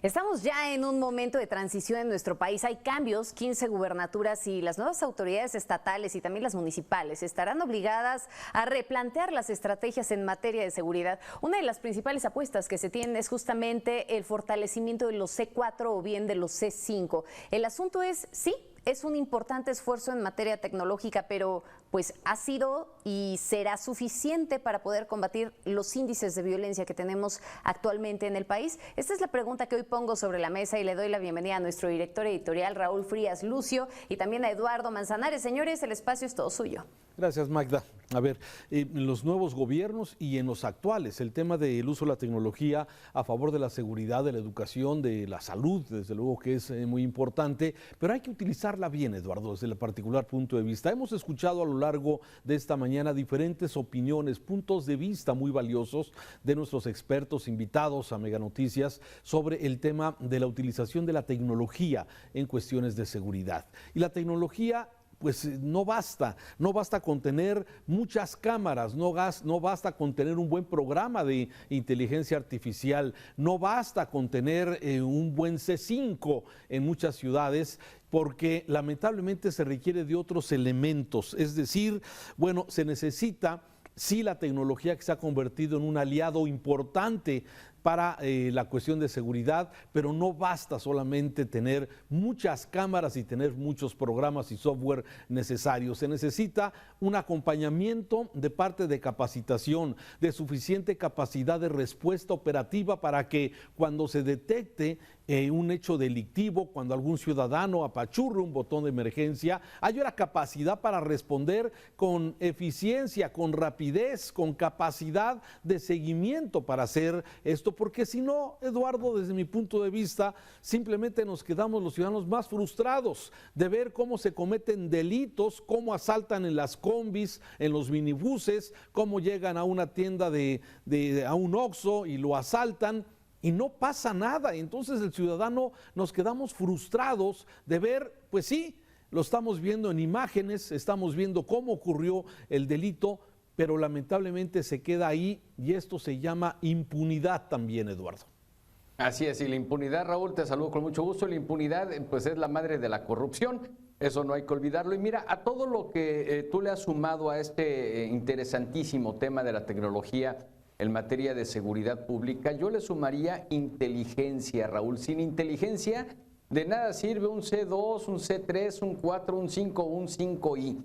Estamos ya en un momento de transición en nuestro país. Hay cambios, 15 gubernaturas y las nuevas autoridades estatales y también las municipales estarán obligadas a replantear las estrategias en materia de seguridad. Una de las principales apuestas que se tienen es justamente el fortalecimiento de los C4 o bien de los C5. El asunto es, sí, es un importante esfuerzo en materia tecnológica, pero pues ha sido y será suficiente para poder combatir los índices de violencia que tenemos actualmente en el país. Esta es la pregunta que hoy pongo sobre la mesa y le doy la bienvenida a nuestro director editorial Raúl Frías Lucio y también a Eduardo Manzanares. Señores, el espacio es todo suyo. Gracias, Magda. A ver, en los nuevos gobiernos y en los actuales, el tema del uso de la tecnología a favor de la seguridad, de la educación, de la salud, desde luego que es muy importante, pero hay que utilizarla bien, Eduardo, desde el particular punto de vista. Hemos escuchado a lo largo de esta mañana diferentes opiniones, puntos de vista muy valiosos de nuestros expertos invitados a Mega Noticias sobre el tema de la utilización de la tecnología en cuestiones de seguridad. Y la tecnología pues no basta con tener muchas cámaras, no basta con tener un buen programa de inteligencia artificial, no basta con tener un buen C5 en muchas ciudades, porque lamentablemente se requiere de otros elementos, es decir, bueno, se necesita sí la tecnología que se ha convertido en un aliado importante para la cuestión de seguridad, pero no basta solamente tener muchas cámaras y tener muchos programas y software necesarios. Se necesita un acompañamiento de parte de capacitación, de suficiente capacidad de respuesta operativa para que cuando se detecte un hecho delictivo, cuando algún ciudadano apachurre un botón de emergencia, haya la capacidad para responder con eficiencia, con rapidez, con capacidad de seguimiento para hacer esto, porque si no, Eduardo, desde mi punto de vista, simplemente nos quedamos los ciudadanos más frustrados de ver cómo se cometen delitos, cómo asaltan en las combis, en los minibuses, cómo llegan a una tienda a un Oxxo y lo asaltan, y no pasa nada. Entonces el ciudadano nos quedamos frustrados de ver, pues sí, lo estamos viendo en imágenes, estamos viendo cómo ocurrió el delito, pero lamentablemente se queda ahí y esto se llama impunidad también, Eduardo. Así es, y la impunidad, Raúl, te saludo con mucho gusto. La impunidad pues es la madre de la corrupción, eso no hay que olvidarlo. Y mira, a todo lo que tú le has sumado a este interesantísimo tema de la tecnología en materia de seguridad pública, yo le sumaría inteligencia, Raúl. Sin inteligencia, de nada sirve un C2, un C3, un 4, un 5, un 5I.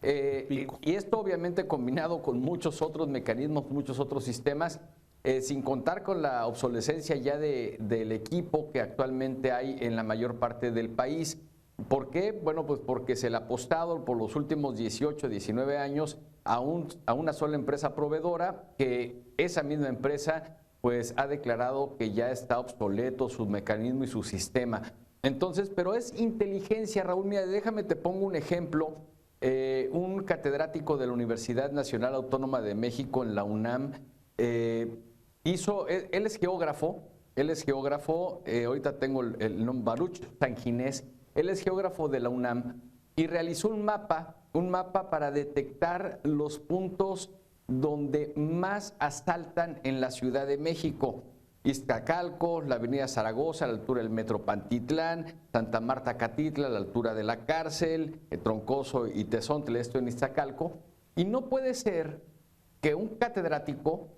Y esto obviamente combinado con muchos otros mecanismos, muchos otros sistemas, sin contar con la obsolescencia ya del equipo que actualmente hay en la mayor parte del país. ¿Por qué? Bueno, pues porque se le ha apostado por los últimos 18, 19 años a una sola empresa proveedora, que esa misma empresa pues ha declarado que ya está obsoleto su mecanismo y su sistema. Entonces, pero es inteligencia, Raúl. Mira, déjame te pongo un ejemplo. Un catedrático de la Universidad Nacional Autónoma de México en la UNAM él es geógrafo, ahorita tengo el nombre, Baruch Sanginés. Él es geógrafo de la UNAM y realizó un mapa para detectar los puntos donde más asaltan en la Ciudad de México. Iztacalco, la avenida Zaragoza, a la altura del Metro Pantitlán, Santa Marta Catitla, a la altura de la cárcel, Troncoso y Tezontle, esto en Iztacalco. Y no puede ser que un catedrático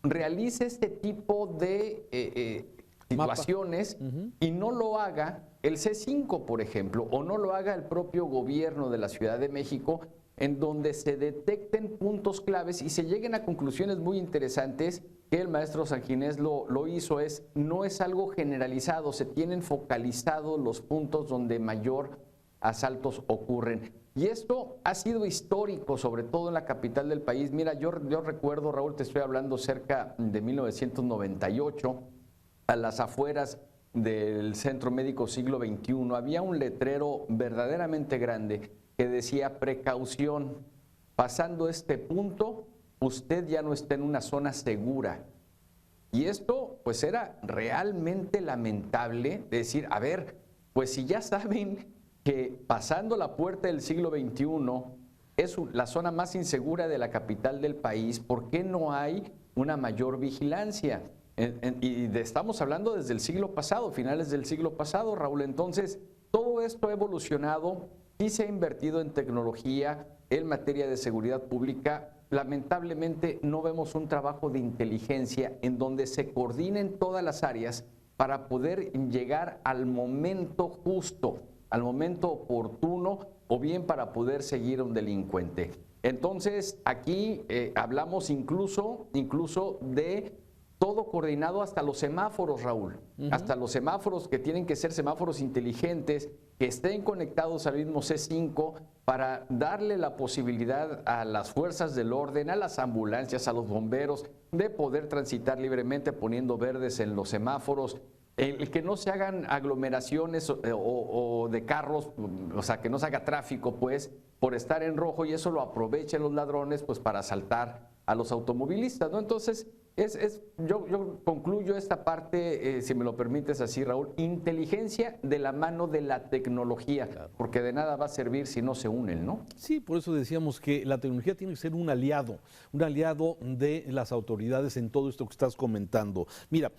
realice este tipo de situaciones y no lo haga el C5, por ejemplo, o no lo haga el propio gobierno de la Ciudad de México, en donde se detecten puntos claves y se lleguen a conclusiones muy interesantes que el maestro Sanginés lo hizo. No es algo generalizado, se tienen focalizados los puntos donde mayor asaltos ocurren. Y esto ha sido histórico, sobre todo en la capital del país. Mira, yo recuerdo, Raúl, te estoy hablando cerca de 1998, a las afueras del Centro Médico Siglo XXI, había un letrero verdaderamente grande que decía: precaución, pasando este punto, usted ya no está en una zona segura. Y esto pues era realmente lamentable, decir, a ver, pues si ya saben que pasando la puerta del siglo XXI es la zona más insegura de la capital del país, ¿por qué no hay una mayor vigilancia? Estamos hablando desde el siglo pasado, finales del siglo pasado, Raúl. Entonces, todo esto ha evolucionado, sí se ha invertido en tecnología, en materia de seguridad pública. Lamentablemente no vemos un trabajo de inteligencia en donde se coordinen todas las áreas para poder llegar al momento justo, al momento oportuno, o bien para poder seguir a un delincuente. Entonces, aquí hablamos incluso de todo coordinado, hasta los semáforos, Raúl. Hasta los semáforos, que tienen que ser semáforos inteligentes, que estén conectados al mismo C5 para darle la posibilidad a las fuerzas del orden, a las ambulancias, a los bomberos, de poder transitar libremente poniendo verdes en los semáforos. El que no se hagan aglomeraciones o de carros, o sea, que no se haga tráfico, pues, por estar en rojo, y eso lo aprovechen los ladrones, pues, para asaltar a los automovilistas, ¿no? Entonces, yo concluyo esta parte, si me lo permites así, Raúl, inteligencia de la mano de la tecnología, claro, porque de nada va a servir si no se unen, ¿no? Sí, por eso decíamos que la tecnología tiene que ser un aliado de las autoridades en todo esto que estás comentando. Mira,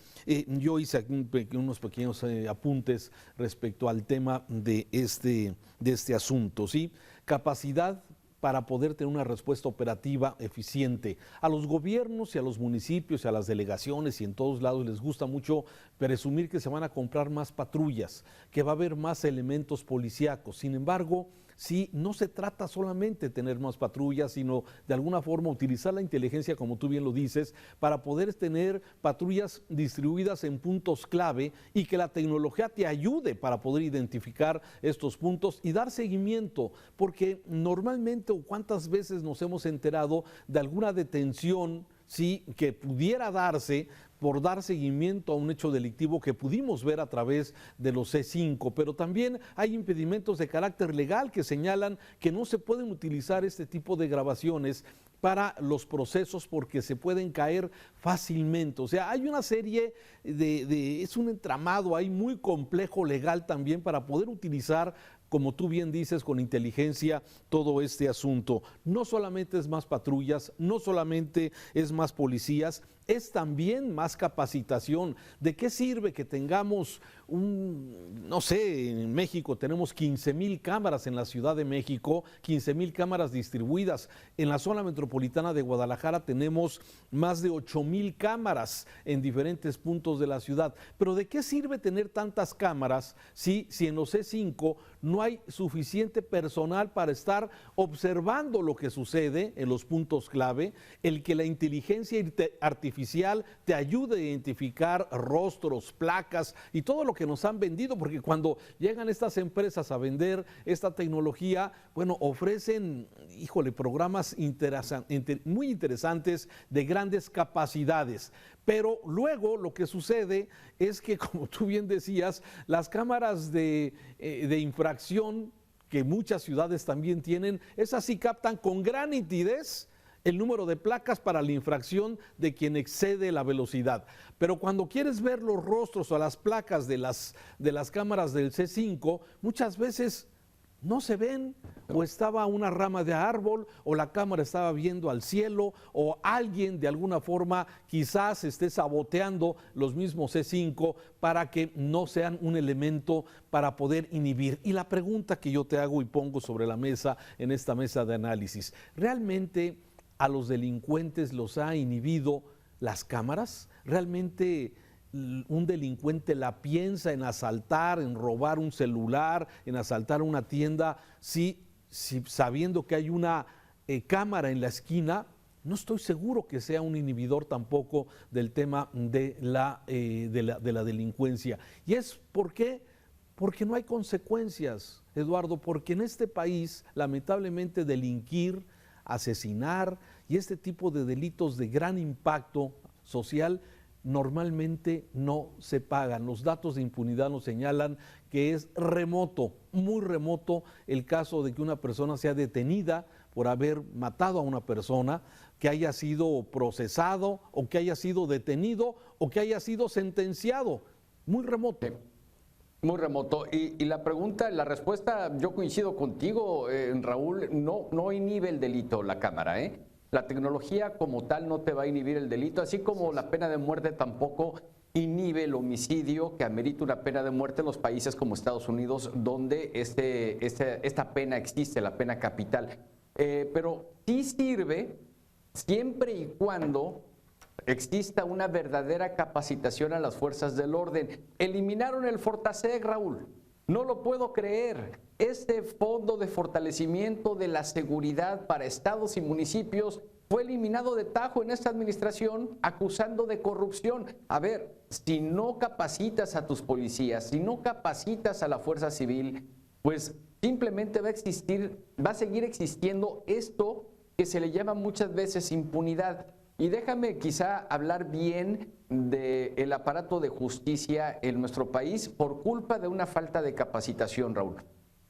yo hice aquí unos pequeños apuntes respecto al tema de este asunto, ¿sí? Capacidad para poder tener una respuesta operativa eficiente. A los gobiernos y a los municipios y a las delegaciones y en todos lados les gusta mucho presumir que se van a comprar más patrullas, que va a haber más elementos policíacos. Sin embargo, sí, no se trata solamente de tener más patrullas, sino de alguna forma utilizar la inteligencia, como tú bien lo dices, para poder tener patrullas distribuidas en puntos clave y que la tecnología te ayude para poder identificar estos puntos y dar seguimiento, porque normalmente, o cuántas veces nos hemos enterado de alguna detención, sí, que pudiera darse por dar seguimiento a un hecho delictivo que pudimos ver a través de los C5, pero también hay impedimentos de carácter legal que señalan que no se pueden utilizar este tipo de grabaciones para los procesos porque se pueden caer fácilmente. O sea, hay una serie es un entramado ahí muy complejo legal también para poder utilizar, como tú bien dices, con inteligencia todo este asunto. No solamente es más patrullas, no solamente es más policías, es también más capacitación. ¿De qué sirve que tengamos no sé, en México tenemos 15,000 cámaras en la Ciudad de México, 15,000 cámaras distribuidas? En la zona metropolitana de Guadalajara tenemos más de 8,000 cámaras en diferentes puntos de la ciudad. Pero ¿de qué sirve tener tantas cámaras si en los C5 no hay suficiente personal para estar observando lo que sucede en los puntos clave? El que la inteligencia artificial te ayude a identificar rostros, placas y todo lo que nos han vendido, porque cuando llegan estas empresas a vender esta tecnología, bueno, ofrecen, programas muy interesantes de grandes capacidades. Pero luego lo que sucede es que, como tú bien decías, las cámaras de infracción, que muchas ciudades también tienen, esas sí captan con gran nitidez el número de placas para la infracción de quien excede la velocidad. Pero cuando quieres ver los rostros o las placas de las cámaras del C5, muchas veces no se ven, o estaba una rama de árbol, o la cámara estaba viendo al cielo, o alguien de alguna forma quizás esté saboteando los mismos C5 para que no sean un elemento para poder inhibir. Y la pregunta que yo te hago y pongo sobre la mesa en esta mesa de análisis, ¿realmente a los delincuentes los ha inhibido las cámaras? ¿Realmente un delincuente la piensa en asaltar, en robar un celular, en asaltar una tienda, si sabiendo que hay una cámara en la esquina? No estoy seguro que sea un inhibidor tampoco del tema de la delincuencia. ¿Y es por qué? Porque no hay consecuencias, Eduardo, porque en este país, lamentablemente, delinquir, asesinar y este tipo de delitos de gran impacto social normalmente no se pagan. Los datos de impunidad nos señalan que es remoto, muy remoto, el caso de que una persona sea detenida por haber matado a una persona, que haya sido procesado o que haya sido detenido o que haya sido sentenciado. Muy remoto. Muy remoto. Y la respuesta, yo coincido contigo, Raúl, no inhibe el delito la cámara, ¿eh? La tecnología como tal no te va a inhibir el delito, así como la pena de muerte tampoco inhibe el homicidio que amerita una pena de muerte en los países como Estados Unidos, donde esta pena existe, la pena capital. Pero sí sirve siempre y cuando exista una verdadera capacitación a las fuerzas del orden. Eliminaron el Fortaseg, Raúl. No lo puedo creer. Este fondo de fortalecimiento de la seguridad para estados y municipios fue eliminado de tajo en esta administración, acusando de corrupción. A ver, si no capacitas a tus policías, si no capacitas a la fuerza civil, pues simplemente va a seguir existiendo esto que se le llama muchas veces impunidad. Y déjame quizá hablar bien del aparato de justicia en nuestro país por culpa de una falta de capacitación, Raúl.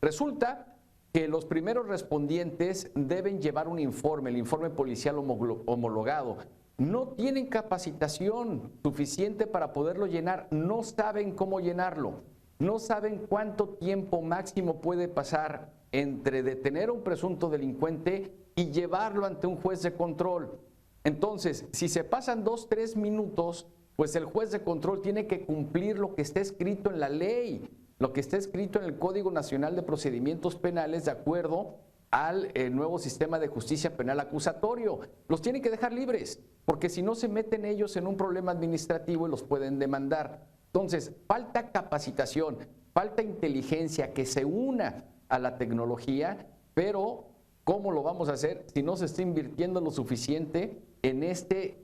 Resulta que los primeros respondientes deben llevar un informe, el informe policial homologado. No tienen capacitación suficiente para poderlo llenar, no saben cómo llenarlo, no saben cuánto tiempo máximo puede pasar entre detener a un presunto delincuente y llevarlo ante un juez de control. Entonces, si se pasan 2, 3 minutos, pues el juez de control tiene que cumplir lo que está escrito en la ley, lo que está escrito en el Código Nacional de Procedimientos Penales de acuerdo al nuevo sistema de justicia penal acusatorio. Los tienen que dejar libres, porque si no se meten ellos en un problema administrativo y los pueden demandar. Entonces, falta capacitación, falta inteligencia que se una a la tecnología, pero ¿cómo lo vamos a hacer si no se está invirtiendo lo suficiente en este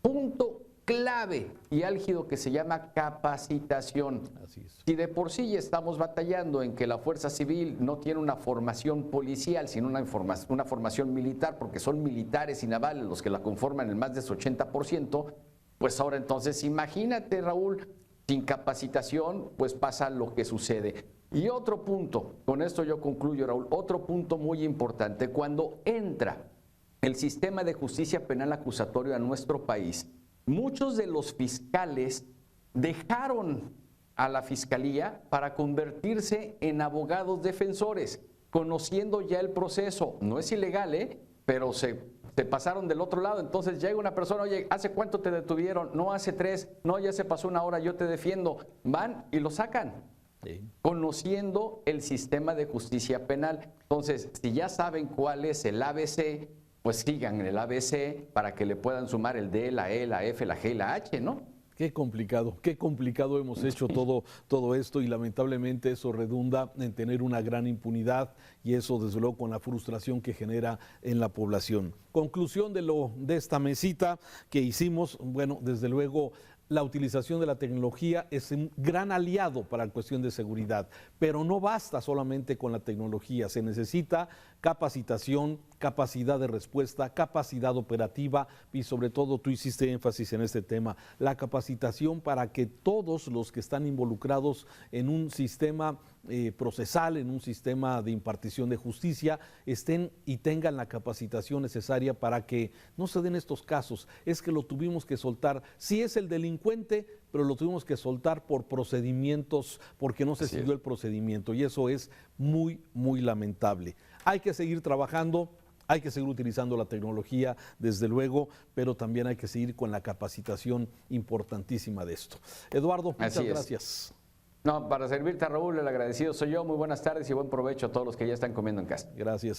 punto clave y álgido que se llama capacitación? Así es. Si de por sí ya estamos batallando en que la fuerza civil no tiene una formación policial, sino una formación militar, porque son militares y navales los que la conforman en más de su 80%, pues ahora entonces imagínate, Raúl, sin capacitación, pues pasa lo que sucede. Y otro punto, con esto yo concluyo, Raúl, otro punto muy importante, cuando entra el sistema de justicia penal acusatorio a nuestro país, muchos de los fiscales dejaron a la fiscalía para convertirse en abogados defensores, conociendo ya el proceso. No es ilegal, pero se pasaron del otro lado. Entonces llega una persona, oye, ¿hace cuánto te detuvieron? No, hace 3, no, ya se pasó 1 hora, yo te defiendo. Van y lo sacan. Sí. Conociendo el sistema de justicia penal. Entonces, si ya saben cuál es el ABC, pues sigan el ABC para que le puedan sumar el D, la E, la F, la G y la H, ¿no? Qué complicado hemos hecho todo esto y lamentablemente eso redunda en tener una gran impunidad y eso desde luego con la frustración que genera en la población. Conclusión de esta mesita que hicimos, bueno, desde luego la utilización de la tecnología es un gran aliado para la cuestión de seguridad, pero no basta solamente con la tecnología, se necesita capacitación, capacidad de respuesta, capacidad operativa y sobre todo tú hiciste énfasis en este tema, la capacitación para que todos los que están involucrados en un sistema procesal, en un sistema de impartición de justicia, estén y tengan la capacitación necesaria para que no se den estos casos. Es que lo tuvimos que soltar, sí es el delincuente, pero lo tuvimos que soltar por procedimientos, porque no se siguió el procedimiento y eso es muy, muy lamentable. Hay que seguir trabajando, hay que seguir utilizando la tecnología, desde luego, pero también hay que seguir con la capacitación importantísima de esto. Eduardo, muchas gracias. No, para servirte, Raúl, el agradecido soy yo. Muy buenas tardes y buen provecho a todos los que ya están comiendo en casa. Gracias.